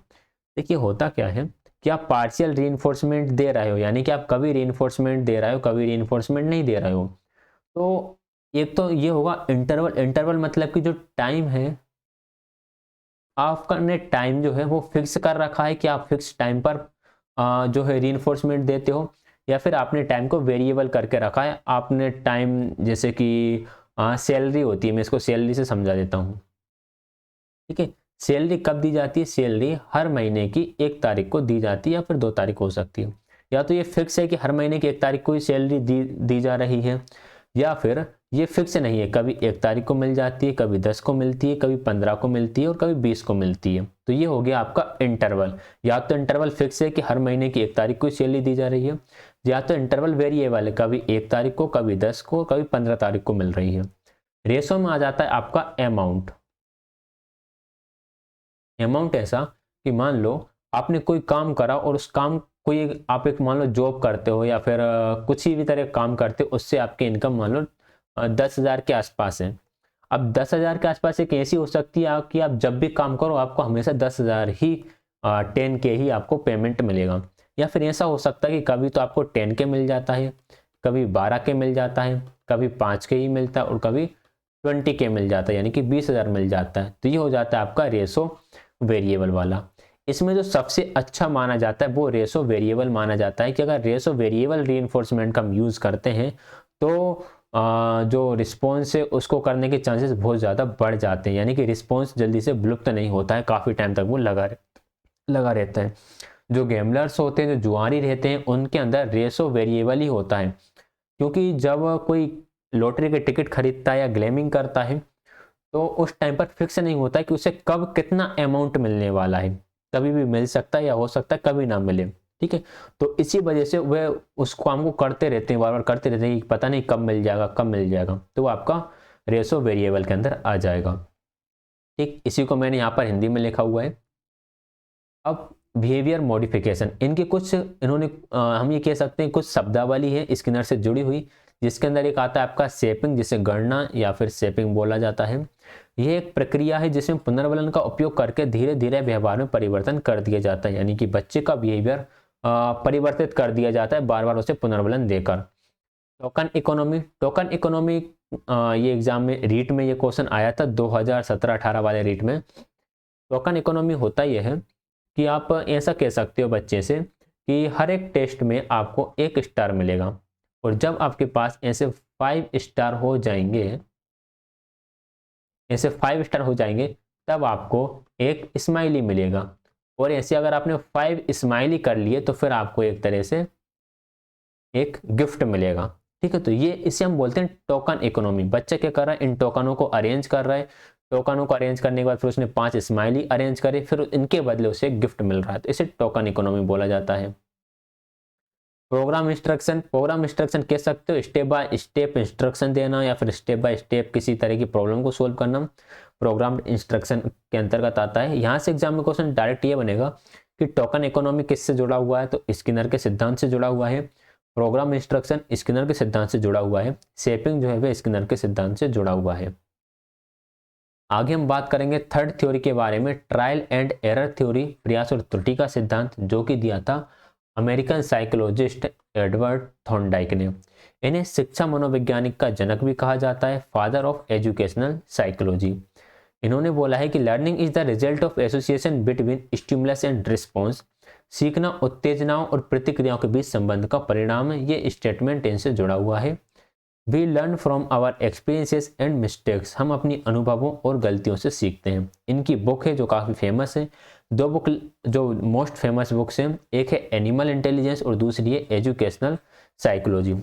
देखिए होता क्या है कि आप पार्शियल रीइंफोर्समेंट दे रहे हो, यानी कि आप कभी रीइंफोर्समेंट दे रहे हो, कभी रीइंफोर्समेंट नहीं दे रहे हो। तो एक तो ये होगा इंटरवल। इंटरवल मतलब कि जो टाइम है, आपने टाइम जो है वो फिक्स कर रखा है कि आप फिक्स टाइम पर जो है रीइंफोर्समेंट देते हो, या फिर आपने टाइम को वेरिएबल करके रखा है। आपने टाइम, जैसे कि सैलरी होती है, मैं इसको सैलरी से समझा देता हूँ, ठीक है। सैलरी कब दी जाती है, सैलरी हर महीने की 1 तारीख को दी जाती है या फिर 2 तारीख हो सकती है। या तो ये फिक्स है कि हर महीने की 1 तारीख को ही सैलरी दी जा रही है, या फिर ये फिक्स नहीं है, कभी 1 तारीख को मिल जाती है, कभी 10 को मिलती है, कभी 15 को मिलती है और कभी 20 को मिलती है। तो ये हो गया आपका इंटरवल। या तो इंटरवल फिक्स है कि हर महीने की 1 तारीख को सैलरी दी जा रही है, या तो इंटरवल वेरिएबल है, कभी 1 तारीख को, कभी 10 को, कभी 15 तारीख को मिल रही है। रेशो में आ जाता है आपका अमाउंट। अमाउंट ऐसा कि मान लो आपने कोई काम करा और उस काम कोई आप एक मान लो जॉब करते हो या फिर कुछ ही भी तरह काम करते हो, उससे आपकी इनकम मान लो 10,000 के आसपास है। अब 10,000 के आसपास एक ऐसी हो सकती है कि आप जब भी काम करो आपको हमेशा 10,000 ही 10K ही आपको पेमेंट मिलेगा। या फिर ऐसा हो सकता है कि कभी तो आपको 10K मिल जाता है, कभी 12K मिल जाता है, कभी 5K ही मिलता है और कभी 20K मिल जाता है, यानी कि 20,000 मिल जाता है। तो ये हो जाता है आपका रेशो वेरिएबल वाला। इसमें जो सबसे अच्छा माना जाता है वो रेशो वेरिएबल माना जाता है कि अगर रेशो वेरिएबल रीइंफोर्समेंट का हम यूज़ करते हैं तो जो रिस्पॉन्स है उसको करने के चांसेस बहुत ज़्यादा बढ़ जाते हैं, यानी कि रिस्पॉन्स जल्दी से विलुप्त नहीं होता है, काफ़ी टाइम तक वो लगा रहता है। जो गैमलर्स होते हैं, जो जुआरी रहते हैं, उनके अंदर रेशो वेरिएबल ही होता है, क्योंकि जब कोई लॉटरी के टिकट खरीदता है या ग्लेमिंग करता है तो उस टाइम पर फिक्स नहीं होता है कि उसे कब कितना अमाउंट मिलने वाला है। कभी भी मिल सकता है या हो सकता है कभी ना मिले, ठीक है। तो इसी वजह से वह उस काम को करते रहते हैं, बार बार करते रहते हैं कि पता नहीं कब मिल जाएगा कब मिल जाएगा, तो वो आपका रेशो वेरिएबल के अंदर आ जाएगा। ठीक, इसी को मैंने यहाँ पर हिंदी में लिखा हुआ है। अब बिहेवियर मॉडिफिकेशन, इनके कुछ इन्होंने हम ये कह सकते हैं कुछ शब्दावली है स्किनर से जुड़ी हुई, जिसके अंदर एक आता है आपका शेपिंग, जिसे गणना या फिर शेपिंग बोला जाता है। यह एक प्रक्रिया है जिसमें पुनर्वलन का उपयोग करके धीरे धीरे व्यवहार में परिवर्तन कर दिया जाता है, यानी कि बच्चे का बिहेवियर परिवर्तित कर दिया जाता है बार बार उसे पुनर्वलन देकर। टोकन इकोनॉमी, टोकन इकोनॉमी ये एग्जाम में रीट में ये क्वेश्चन आया था 2017-18 वाले रीट में। टोकन इकोनॉमी होता यह है कि आप ऐसा कह सकते हो बच्चे से कि हर एक टेस्ट में आपको 1 स्टार मिलेगा, और जब आपके पास ऐसे 5 स्टार हो जाएंगे, ऐसे 5 स्टार हो जाएंगे, तब आपको एक स्माइली मिलेगा। और ऐसे अगर आपने 5 स्माइली कर लिए तो फिर आपको एक तरह से एक गिफ्ट मिलेगा, ठीक है। तो ये इसे हम बोलते हैं टोकन इकोनॉमी। बच्चा क्या कर रहा है, इन टोकनों को अरेंज कर रहा है, टोकनों को अरेंज करने के बाद फिर उसने 5 स्माइली अरेंज करे, फिर इनके बदले उसे गिफ्ट मिल रहा है, तो इसे टोकन इकोनॉमी बोला जाता है। प्रोग्राम इंस्ट्रक्शन, प्रोग्राम इंस्ट्रक्शन कह सकते हो स्टेप बाय स्टेप इंस्ट्रक्शन देना या फिर स्टेप बाय स्टेप किसी तरह की प्रॉब्लम को सोल्व करना, प्रोग्राम इंस्ट्रक्शन के अंतर्गत आता है। यहाँ से एग्जाम में क्वेश्चन डायरेक्ट ये बनेगा कि टोकन इकोनॉमी किससे जुड़ा हुआ है, तो स्किनर के सिद्धांत से जुड़ा हुआ है। प्रोग्राम इंस्ट्रक्शन स्किनर के सिद्धांत से जुड़ा हुआ है। शेपिंग जो है वह स्किनर के सिद्धांत से जुड़ा हुआ है। आगे हम बात करेंगे थर्ड थ्योरी के बारे में, ट्रायल एंड एरर थ्योरी, प्रयास और त्रुटि का सिद्धांत, जो कि दिया था अमेरिकन साइकोलॉजिस्ट एडवर्ड थॉर्नडाइक ने। इन्हें शिक्षा मनोवैज्ञानिक का जनक भी कहा जाता है, फादर ऑफ एजुकेशनल साइकोलॉजी। इन्होंने बोला है कि learning is the result of association between stimulus and response, सीखना उत्तेजनाओं और प्रतिक्रियाओं के बीच संबंध का परिणाम है। ये स्टेटमेंट इनसे जुड़ा हुआ है। We learn from our experiences and mistakes, हम अपनी अनुभवों और गलतियों से सीखते हैं। इनकी बुक है जो काफ़ी फेमस है, 2 बुक जो मोस्ट फेमस बुक्स हैं, एक है एनिमल इंटेलिजेंस और दूसरी है एजुकेशनल साइकोलॉजी।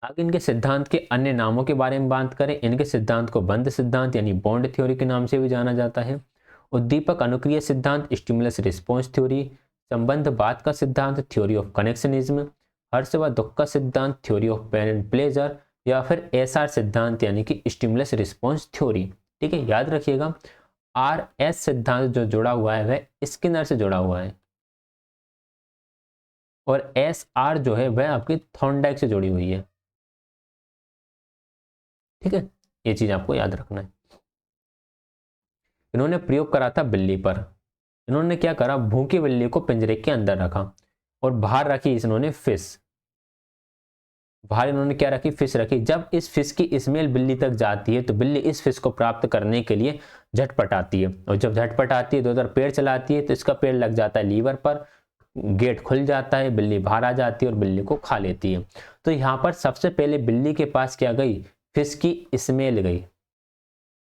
आगे इनके सिद्धांत के अन्य नामों के बारे में बात करें, इनके सिद्धांत को बंद सिद्धांत यानी बॉन्ड थ्योरी के नाम से भी जाना जाता है। उद्दीपक अनुक्रिय सिद्धांत स्टिमुलस रिस्पॉन्स थ्योरी, संबंधवाद का सिद्धांत थ्योरी ऑफ कनेक्शनिज्म, हर्ष व दुख का सिद्धांत theory of pain and pleasure, या फिर एसआर सिद्धांत यानी कि स्टिमुलस रिस्पॉन्स थ्योरी। ठीक है, याद रखिएगा आरएस सिद्धांत जो जुड़ा हुआ है वह स्किनर से जुड़ा हुआ है, और एस आर जो है वह आपकी थॉर्नडाइक से जुड़ी हुई है। ठीक है, ये चीज आपको याद रखना है। इन्होंने प्रयोग करा था बिल्ली पर। इन्होंने क्या करा, भूखी बिल्ली को पिंजरे के अंदर रखा और बाहर रखी इन्होंने फिश, बाहर इन्होंने क्या रखी, फिश रखी। जब इस फिश की स्मेल बिल्ली तक जाती है तो बिल्ली इस फिश को प्राप्त करने के लिए झटपट आती है, और जब झटपट आती है तो उधर पेड़ चलाती है तो इसका पेड़ लग जाता है लीवर पर, गेट खुल जाता है, बिल्ली बाहर आ जाती है और बिल्ली को खा लेती है। तो यहाँ पर सबसे पहले बिल्ली के पास क्या गई, फिश की स्मेल गई,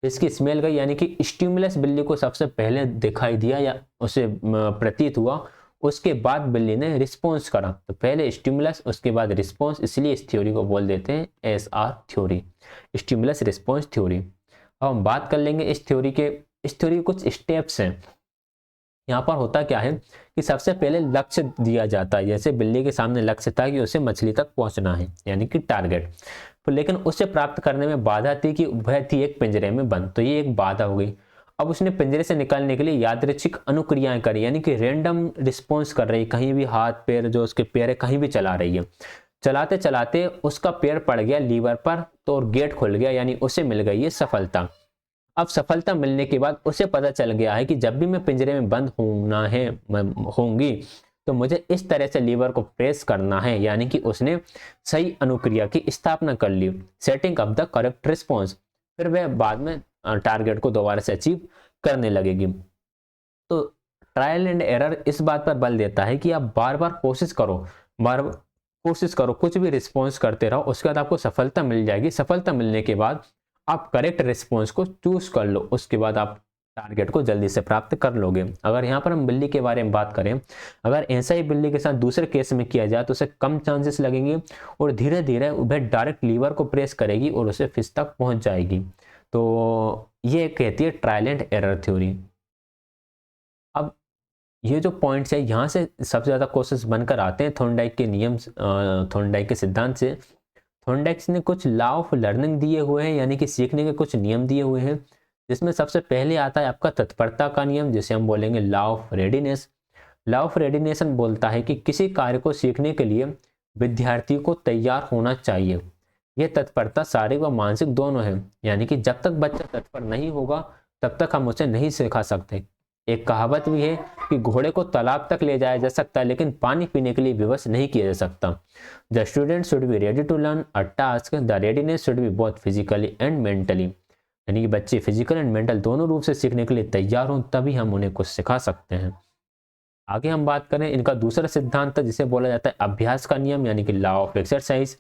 फिश की स्मेल गई, यानी कि स्टिमुलस बिल्ली को सबसे पहले दिखाई दिया या उसे प्रतीत हुआ, उसके बाद बिल्ली ने रिस्पॉन्स करा। तो पहले स्टिमुलस उसके बाद रिस्पॉन्स, इसलिए इस थ्योरी को बोल देते हैं SR theory, stimulus response theory. अब हम बात कर लेंगे इस थ्योरी के कुछ स्टेप्स हैं। यहाँ पर होता क्या है कि सबसे पहले लक्ष्य दिया जाता है, जैसे बिल्ली के सामने लक्ष्य था कि उसे मछली तक पहुंचना है, यानी कि टारगेट, तो लेकिन उसे प्राप्त करने में बाधा थी कि वह थी एक पिंजरे में बंद, तो ये एक बाधा हो गई। अब उसने पिंजरे से निकालने के लिए यादृच्छिक अनुक्रियाएं करी, यानी कि रैंडम रिस्पॉन्स कर रही, कहीं भी हाथ पैर जो उसके पैर है कहीं भी चला रही है। चलाते चलाते उसका पैर पड़ गया लीवर पर, तो गेट खुल गया, यानी उसे मिल गई है सफलता। अब सफलता मिलने के बाद उसे पता चल गया है कि जब भी मैं पिंजरे में बंद होना है होंगी तो मुझे इस तरह से लीवर को प्रेस करना है, यानी कि उसने सही अनुक्रिया की स्थापना कर ली, setting up the correct response. फिर वह बाद में टारगेट को दोबारा से अचीव करने लगेगी। तो ट्रायल एंड एरर इस बात पर बल देता है कि आप बार बार कोशिश करो, बार कोशिश करो, कुछ भी रिस्पॉन्स करते रहो, उसके बाद आपको सफलता मिल जाएगी। सफलता मिलने के बाद आप करेक्ट रिस्पॉन्स को चूज कर लो, उसके बाद आप टारगेट को जल्दी से प्राप्त कर लोगे। अगर यहाँ पर हम बिल्ली के बारे में बात करें, अगर ऐसा ही बिल्ली के साथ दूसरे केस में किया जाए तो उसे कम चांसेस लगेंगे और धीरे धीरे वह डायरेक्ट लीवर को प्रेस करेगी और उसे फिश तक पहुंच जाएगी। तो ये कहती है ट्रायल एंड एरर थ्योरी। अब ये जो पॉइंट्स है यहाँ से सबसे ज़्यादा क्वेश्चंस बनकर आते हैं थॉर्नडाइक के नियम, थॉर्नडाइक के सिद्धांत से। थॉर्नडाइक ने कुछ लॉ ऑफ लर्निंग दिए हुए हैं, यानी कि सीखने के कुछ नियम दिए हुए हैं, जिसमें सबसे पहले आता है आपका तत्परता का नियम, जिसे हम बोलेंगे law of readiness. Law of readiness बोलता है कि किसी कार्य को सीखने के लिए विद्यार्थी को तैयार होना चाहिए। यह तत्परता शारीरिक व मानसिक दोनों है, यानी कि जब तक बच्चा तत्पर नहीं होगा तब तक हम उसे नहीं सिखा सकते। एक कहावत भी है कि घोड़े को तालाब तक ले जाया जा सकता है लेकिन पानी पीने के लिए विवश नहीं किया जा सकता। The student should be ready to learn a task, the readiness should be both physically and mentally, यानी कि बच्चे फिजिकल एंड मेंटल दोनों रूप से सीखने के लिए तैयार हों तभी हम उन्हें कुछ सिखा सकते हैं। आगे हम बात करें इनका दूसरा सिद्धांत जिसे बोला जाता है अभ्यास का नियम, यानी कि लॉ ऑफ एक्सरसाइज।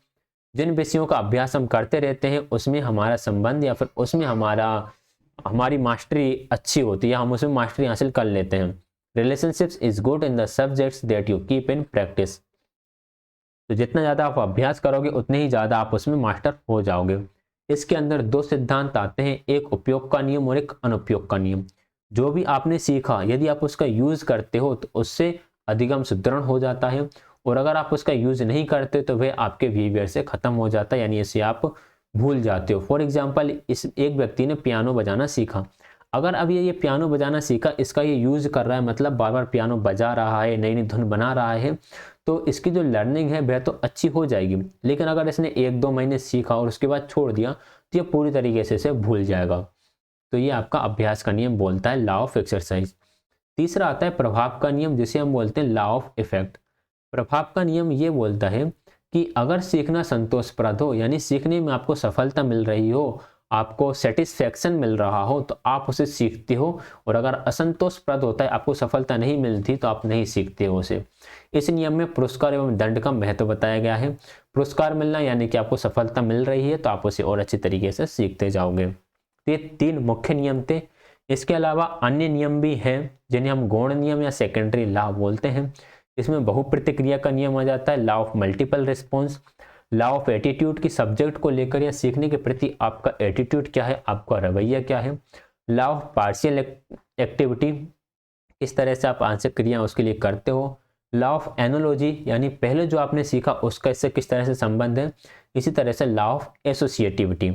जिन विषयों का अभ्यास हम करते रहते हैं उसमें हमारा संबंध या फिर उसमें हमारी मास्टरी अच्छी होती है, हम उसमें मास्टरी हासिल कर लेते हैं। Relationships is good in the subjects that you keep in practice. तो जितना ज़्यादा आप अभ्यास करोगे उतने ही ज़्यादा आप उसमें मास्टर हो जाओगे। इसके अंदर दो सिद्धांत आते हैं, एक उपयोग का नियम और एक अनुपयोग का नियम। जो भी आपने सीखा यदि आप उसका यूज करते हो तो उससे अधिगम सुदृढ़ हो जाता है, और अगर आप उसका यूज नहीं करते तो वह आपके बिहेवियर से खत्म हो जाता है, यानी इसे आप भूल जाते हो। फॉर एग्जाम्पल, इस एक व्यक्ति ने पियानो बजाना सीखा, अगर अब ये पियानो बजाना सीखा, इसका ये यूज कर रहा है, मतलब बार बार पियानो बजा रहा है, नई नई धुन बना रहा है, तो इसकी जो लर्निंग है वह तो अच्छी हो जाएगी। लेकिन अगर इसने 1-2 महीने सीखा और उसके बाद छोड़ दिया तो ये पूरी तरीके से इसे भूल जाएगा। तो ये आपका अभ्यास का नियम बोलता है लॉ ऑफ एक्सरसाइज। तीसरा आता है प्रभाव का नियम, जिसे हम बोलते हैं लॉ ऑफ इफेक्ट। प्रभाव का नियम ये बोलता है कि अगर सीखना संतोषप्रद हो, यानी सीखने में आपको सफलता मिल रही हो, आपको सेटिस्फैक्शन मिल रहा हो तो आप उसे सीखते हो, और अगर असंतोषप्रद होता है, आपको सफलता नहीं मिलती तो आप नहीं सीखते हो उसे। इस नियम में पुरस्कार एवं दंड का महत्व बताया गया है। पुरस्कार मिलना यानी कि आपको सफलता मिल रही है तो आप उसे और अच्छी तरीके से सीखते जाओगे। ये 3 मुख्य नियम थे। इसके अलावा अन्य नियम भी हैं जिन्हें हम गौण नियम या सेकेंडरी लॉ बोलते हैं। इसमें बहुप्रतिक्रिया का नियम आ जाता है, law of multiple response, law of attitude की सब्जेक्ट को लेकर या सीखने के प्रति आपका एटीट्यूड क्या है, आपका रवैया क्या है, लॉ ऑफ पार्शियल एक्टिविटी, किस तरह से आप आंशिक क्रिया उसके लिए करते हो, लॉ ऑफ एनोलॉजी, यानी पहले जो आपने सीखा उसका इससे किस तरह से संबंध है, इसी तरह से लॉ ऑफ एसोसिएटिविटी।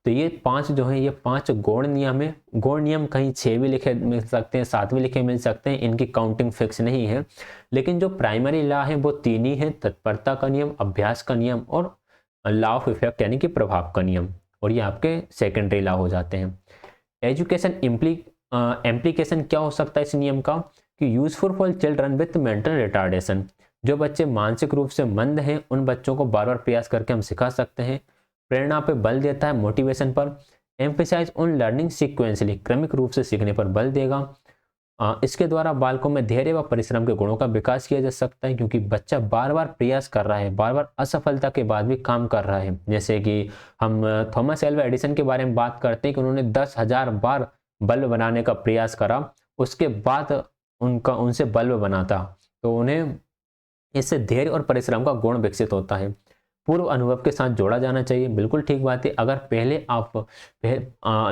तो ये 5 जो है, ये 5 गौण नियम है। गौण नियम कहीं 6 भी लिखे मिल सकते हैं, 7 भी लिखे मिल सकते हैं, इनकी काउंटिंग फिक्स नहीं है। लेकिन जो प्राइमरी लॉ है वो 3 ही है, तत्परता का नियम, अभ्यास का नियम और लॉ ऑफ इफेक्ट यानी कि प्रभाव का नियम, और ये आपके सेकेंडरी लॉ हो जाते हैं। एजुकेशन इम्प्लीकेशन क्या हो सकता है इस नियम का, कि useful for children with mental retardation. जो बच्चे मानसिक रूप से मंद हैं उन बच्चों को बार बार प्रयास करके हम सिखा सकते हैं। प्रेरणा पे बल देता है, मोटिवेशन पर। एम्फेसाइज ऑन लर्निंग सीक्वेंसली, क्रमिक रूप से सीखने पर बल देगा। इसके द्वारा बालकों में धैर्य व परिश्रम के गुणों का विकास किया जा सकता है, क्योंकि बच्चा बार बार प्रयास कर रहा है, बार बार असफलता के बाद भी काम कर रहा है। जैसे कि हम थॉमस एल्वा एडिसन के बारे में बात करते हैं कि उन्होंने 10,000 बार बल्ब बनाने का प्रयास करा, उसके बाद उनसे बल्ब बना था। तो उन्हें इससे धैर्य और परिश्रम का गुण विकसित होता है। पूर्व अनुभव के साथ जोड़ा जाना चाहिए, बिल्कुल ठीक बात है। अगर पहले आप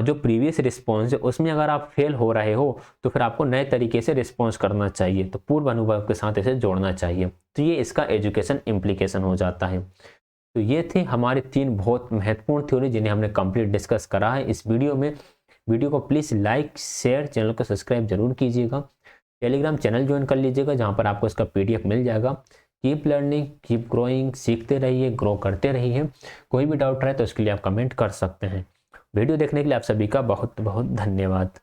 जो प्रीवियस रिस्पॉन्स है उसमें अगर आप फेल हो रहे हो तो फिर आपको नए तरीके से रिस्पॉन्स करना चाहिए, तो पूर्व अनुभव के साथ इसे जोड़ना चाहिए। तो ये इसका एजुकेशन इम्प्लीकेशन हो जाता है। तो ये थे हमारे 3 बहुत महत्वपूर्ण थ्योरी जिन्हें हमने कंप्लीट डिस्कस करा है इस वीडियो में। वीडियो को प्लीज़ लाइक शेयर, चैनल को सब्सक्राइब जरूर कीजिएगा। टेलीग्राम चैनल ज्वाइन कर लीजिएगा जहाँ पर आपको इसका PDF मिल जाएगा। कीप लर्निंग, कीप ग्रोइंग, सीखते रहिए, ग्रो करते रहिए। कोई भी डाउट रहे तो उसके लिए आप कमेंट कर सकते हैं। वीडियो देखने के लिए आप सभी का बहुत बहुत धन्यवाद।